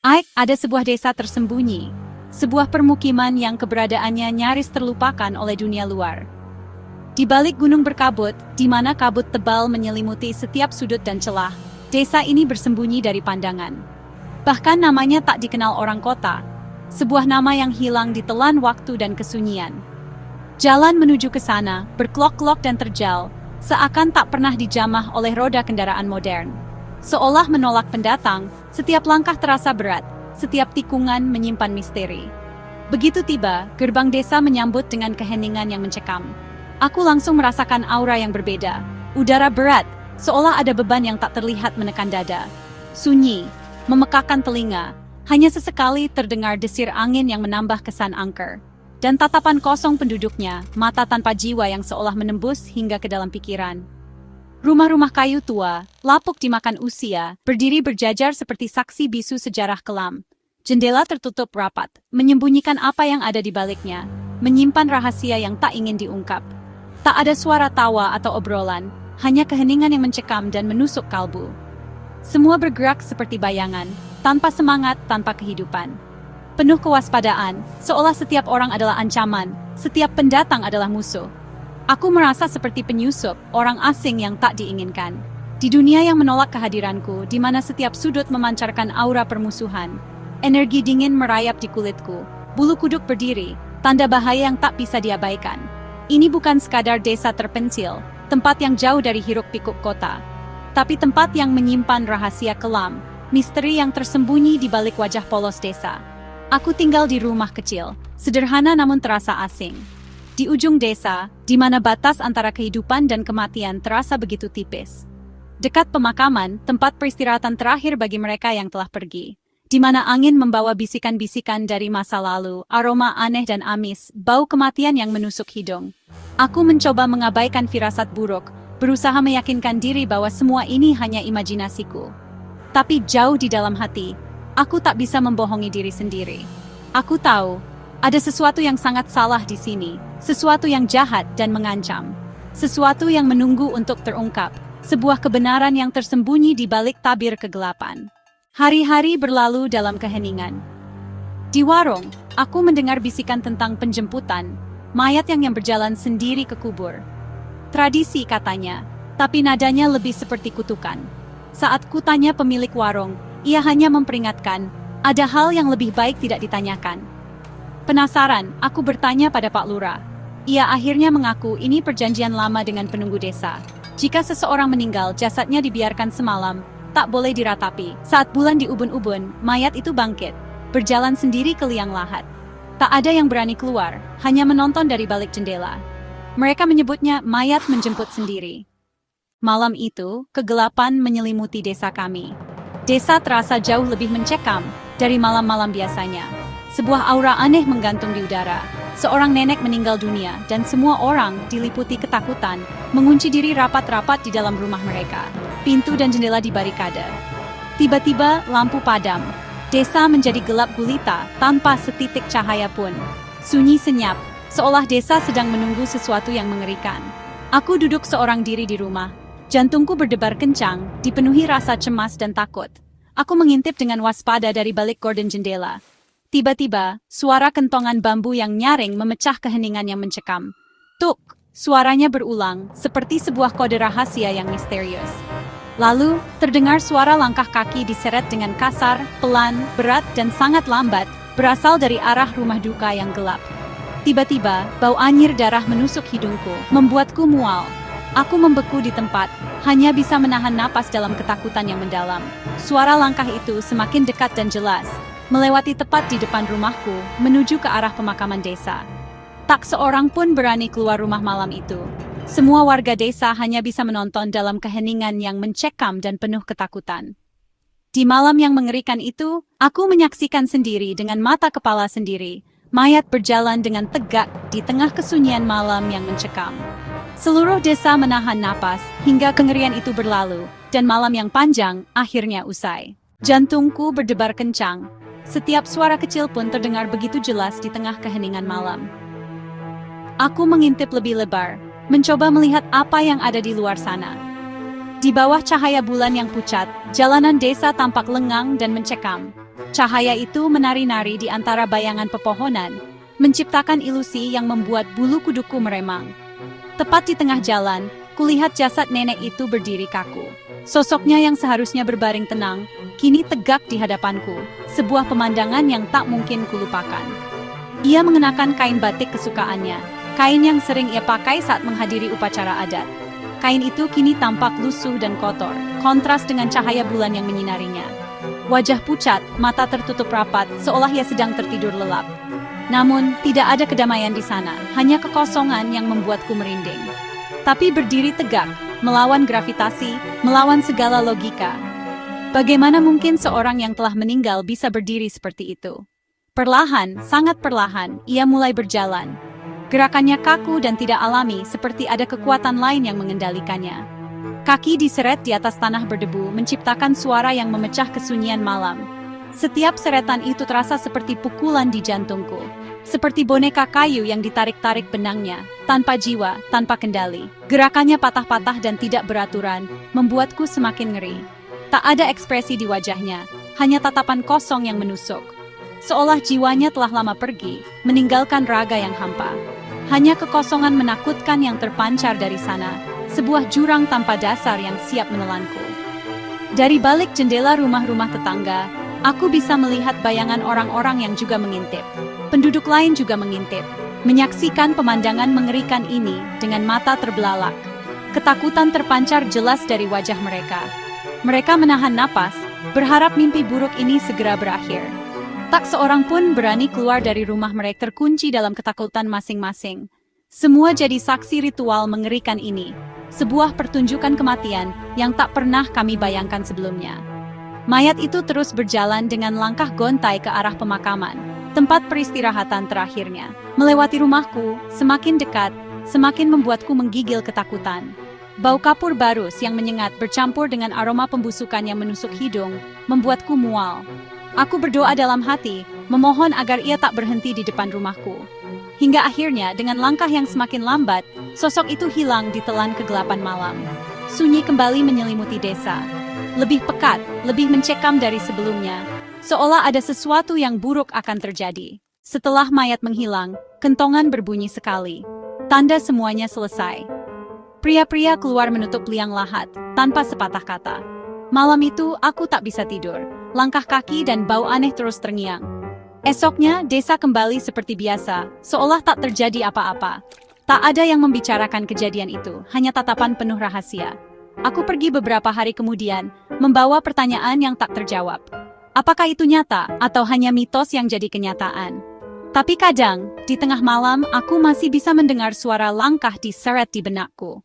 Aik, ada sebuah desa tersembunyi. Sebuah permukiman yang keberadaannya nyaris terlupakan oleh dunia luar. Di balik gunung berkabut, di mana kabut tebal menyelimuti setiap sudut dan celah, desa ini bersembunyi dari pandangan. Bahkan namanya tak dikenal orang kota. Sebuah nama yang hilang ditelan waktu dan kesunyian. Jalan menuju ke sana, berkelok-kelok dan terjal, seakan tak pernah dijamah oleh roda kendaraan modern. Seolah menolak pendatang, setiap langkah terasa berat, setiap tikungan menyimpan misteri. Begitu tiba, gerbang desa menyambut dengan keheningan yang mencekam. Aku langsung merasakan aura yang berbeda. Udara berat, seolah ada beban yang tak terlihat menekan dada. Sunyi, memekakkan telinga, hanya sesekali terdengar desir angin yang menambah kesan angker. Dan tatapan kosong penduduknya, mata tanpa jiwa yang seolah menembus hingga ke dalam pikiran. Rumah-rumah kayu tua, lapuk dimakan usia, berdiri berjajar seperti saksi bisu sejarah kelam. Jendela tertutup rapat, menyembunyikan apa yang ada di baliknya, menyimpan rahasia yang tak ingin diungkap. Tak ada suara tawa atau obrolan, hanya keheningan yang mencekam dan menusuk kalbu. Semua bergerak seperti bayangan, tanpa semangat, tanpa kehidupan. Penuh kewaspadaan, seolah setiap orang adalah ancaman, setiap pendatang adalah musuh. Aku merasa seperti penyusup, orang asing yang tak diinginkan. Di dunia yang menolak kehadiranku, di mana setiap sudut memancarkan aura permusuhan, energi dingin merayap di kulitku, bulu kuduk berdiri, tanda bahaya yang tak bisa diabaikan. Ini bukan sekadar desa terpencil, tempat yang jauh dari hiruk-pikuk kota, tapi tempat yang menyimpan rahasia kelam, misteri yang tersembunyi di balik wajah polos desa. Aku tinggal di rumah kecil, sederhana namun terasa asing. Di ujung desa, di mana batas antara kehidupan dan kematian terasa begitu tipis. Dekat pemakaman, tempat peristirahatan terakhir bagi mereka yang telah pergi. Di mana angin membawa bisikan-bisikan dari masa lalu, aroma aneh dan amis, bau kematian yang menusuk hidung. Aku mencoba mengabaikan firasat buruk, berusaha meyakinkan diri bahwa semua ini hanya imajinasiku. Tapi jauh di dalam hati, aku tak bisa membohongi diri sendiri. Aku tahu, ada sesuatu yang sangat salah di sini, sesuatu yang jahat dan mengancam. Sesuatu yang menunggu untuk terungkap, sebuah kebenaran yang tersembunyi di balik tabir kegelapan. Hari-hari berlalu dalam keheningan. Di warung, aku mendengar bisikan tentang penjemputan, mayat yang berjalan sendiri ke kubur. Tradisi katanya, tapi nadanya lebih seperti kutukan. Saat kutanya pemilik warung, ia hanya memperingatkan, ada hal yang lebih baik tidak ditanyakan. Penasaran, aku bertanya pada Pak Lurah. Ia akhirnya mengaku ini perjanjian lama dengan penunggu desa. Jika seseorang meninggal, jasadnya dibiarkan semalam, tak boleh diratapi. Saat bulan di ubun-ubun, mayat itu bangkit, berjalan sendiri ke liang lahat. Tak ada yang berani keluar, hanya menonton dari balik jendela. Mereka menyebutnya mayat menjemput sendiri. Malam itu, kegelapan menyelimuti desa kami. Desa terasa jauh lebih mencekam dari malam-malam biasanya. Sebuah aura aneh menggantung di udara. Seorang nenek meninggal dunia dan semua orang diliputi ketakutan, mengunci diri rapat-rapat di dalam rumah mereka. Pintu dan jendela dibarikade. Tiba-tiba lampu padam. Desa menjadi gelap gulita tanpa setitik cahaya pun. Sunyi senyap, seolah desa sedang menunggu sesuatu yang mengerikan. Aku duduk seorang diri di rumah. Jantungku berdebar kencang, dipenuhi rasa cemas dan takut. Aku mengintip dengan waspada dari balik gorden jendela. Tiba-tiba, suara kentongan bambu yang nyaring memecah keheningan yang mencekam. Tuk, suaranya berulang, seperti sebuah kode rahasia yang misterius. Lalu, terdengar suara langkah kaki diseret dengan kasar, pelan, berat dan sangat lambat, berasal dari arah rumah duka yang gelap. Tiba-tiba, bau anyir darah menusuk hidungku, membuatku mual. Aku membeku di tempat, hanya bisa menahan napas dalam ketakutan yang mendalam. Suara langkah itu semakin dekat dan jelas, melewati tepat di depan rumahku, menuju ke arah pemakaman desa. Tak seorang pun berani keluar rumah malam itu. Semua warga desa hanya bisa menonton dalam keheningan yang mencekam dan penuh ketakutan. Di malam yang mengerikan itu, aku menyaksikan sendiri dengan mata kepala sendiri, mayat berjalan dengan tegak di tengah kesunyian malam yang mencekam. Seluruh desa menahan napas hingga kengerian itu berlalu, dan malam yang panjang akhirnya usai. Jantungku berdebar kencang. Setiap suara kecil pun terdengar begitu jelas di tengah keheningan malam. Aku mengintip lebih lebar, mencoba melihat apa yang ada di luar sana. Di bawah cahaya bulan yang pucat, jalanan desa tampak lengang dan mencekam. Cahaya itu menari-nari di antara bayangan pepohonan, menciptakan ilusi yang membuat bulu kuduku meremang. Tepat di tengah jalan, kulihat jasad nenek itu berdiri kaku. Sosoknya yang seharusnya berbaring tenang, kini tegak di hadapanku, sebuah pemandangan yang tak mungkin kulupakan. Ia mengenakan kain batik kesukaannya, kain yang sering ia pakai saat menghadiri upacara adat. Kain itu kini tampak lusuh dan kotor, kontras dengan cahaya bulan yang menyinarinya. Wajah pucat, mata tertutup rapat, seolah ia sedang tertidur lelap. Namun, tidak ada kedamaian di sana, hanya kekosongan yang membuatku merinding. Tapi berdiri tegak, melawan gravitasi, melawan segala logika. Bagaimana mungkin seorang yang telah meninggal bisa berdiri seperti itu? Perlahan, sangat perlahan, ia mulai berjalan. Gerakannya kaku dan tidak alami, seperti ada kekuatan lain yang mengendalikannya. Kaki diseret di atas tanah berdebu, menciptakan suara yang memecah kesunyian malam. Setiap seretan itu terasa seperti pukulan di jantungku. Seperti boneka kayu yang ditarik-tarik benangnya, tanpa jiwa, tanpa kendali. Gerakannya patah-patah dan tidak beraturan, membuatku semakin ngeri. Tak ada ekspresi di wajahnya, hanya tatapan kosong yang menusuk. Seolah jiwanya telah lama pergi, meninggalkan raga yang hampa. Hanya kekosongan menakutkan yang terpancar dari sana, sebuah jurang tanpa dasar yang siap menelanku. Dari balik jendela rumah-rumah tetangga, aku bisa melihat bayangan orang-orang yang juga mengintip. Penduduk lain juga mengintip, menyaksikan pemandangan mengerikan ini dengan mata terbelalak. Ketakutan terpancar jelas dari wajah mereka. Mereka menahan napas, berharap mimpi buruk ini segera berakhir. Tak seorang pun berani keluar dari rumah mereka, terkunci dalam ketakutan masing-masing. Semua jadi saksi ritual mengerikan ini, sebuah pertunjukan kematian yang tak pernah kami bayangkan sebelumnya. Mayat itu terus berjalan dengan langkah gontai ke arah pemakaman, tempat peristirahatan terakhirnya. Melewati rumahku, semakin dekat, semakin membuatku menggigil ketakutan. Bau kapur barus yang menyengat bercampur dengan aroma pembusukan yang menusuk hidung, membuatku mual. Aku berdoa dalam hati, memohon agar ia tak berhenti di depan rumahku. Hingga akhirnya, dengan langkah yang semakin lambat, sosok itu hilang di telan kegelapan malam. Sunyi kembali menyelimuti desa. Lebih pekat, lebih mencekam dari sebelumnya, seolah ada sesuatu yang buruk akan terjadi. Setelah mayat menghilang, kentongan berbunyi sekali. Tanda semuanya selesai. Pria-pria keluar menutup liang lahat, tanpa sepatah kata. Malam itu, aku tak bisa tidur. Langkah kaki dan bau aneh terus terngiang. Esoknya, desa kembali seperti biasa, seolah tak terjadi apa-apa. Tak ada yang membicarakan kejadian itu, hanya tatapan penuh rahasia. Aku pergi beberapa hari kemudian, membawa pertanyaan yang tak terjawab. Apakah itu nyata, atau hanya mitos yang jadi kenyataan? Tapi kadang, di tengah malam, aku masih bisa mendengar suara langkah diseret di benakku.